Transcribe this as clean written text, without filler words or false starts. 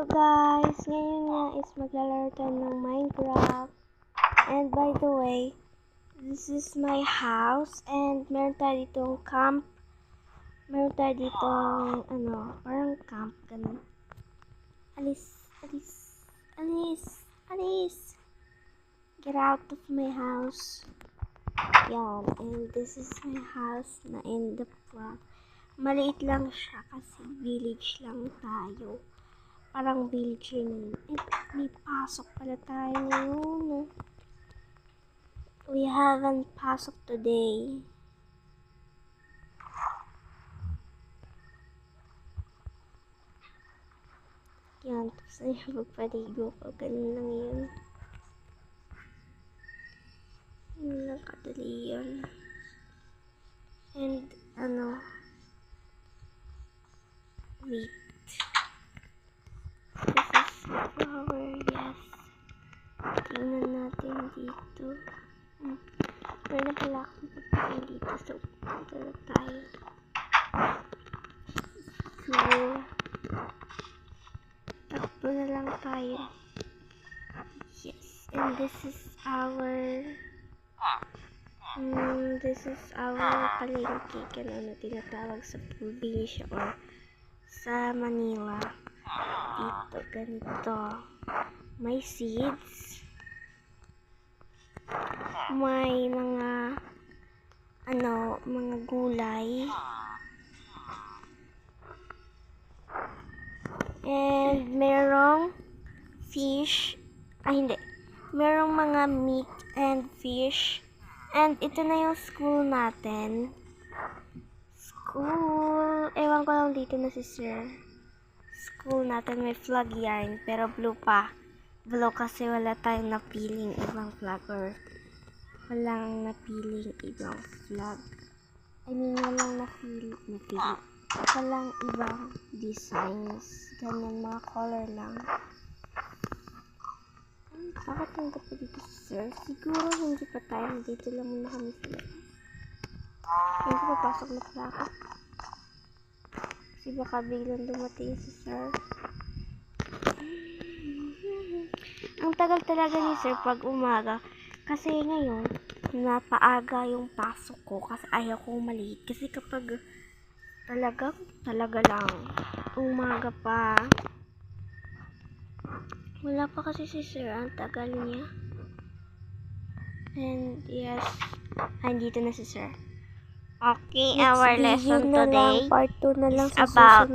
Hello guys! Ngayon nga is maglalaro tayo ng Minecraft. And by the way, this is my house and meron tayo ditong camp. Meron tayo ditong parang camp, ganun. Alis! Get out of my house. Yan, and this is my house na in the front. Maliit lang siya kasi village lang tayo. Parang village yun. May pasok pala tayo ngayon. We haven't pasok today. Yan, tapos na yung magpaligo ko. Ganun lang yun. Yun lang kadali yun. And, wait. This is the flower, yes. Tingnan natin dito. Meron na pala akong pagkain dito. So, punta na tayo. Cool. Takbo na lang tayo. Yes. And this is our palengke. Ano tinatawag sa probinsya or sa Manila. Dito, ganito. May seeds. May mga gulay. And merong fish. Merong mga meat and fish. And ito na yung school natin. Ewan ko lang dito na si sir. School natin may flag yarn, pero blue pa. Blue kasi wala tayong napiling ibang flag or walang napiling ibang flag. Walang ibang designs. Ganyan, mga color lang. Bakit nandito pa dito si sir? Siguro hindi pa tayo. Dito lang muna kami sila. Hindi papasok na pala ako. Kasi baka biglang dumating si sir. Ang tagal talaga ni sir pag umaga. Kasi ngayon, napaaga yung pasok ko. Kasi ayaw kong maliit. Kasi kapag talaga lang umaga pa. Wala pa kasi si sir. Ang tagal niya. And yes, andito na si sir. Okay, our lesson today part 2 na lang is about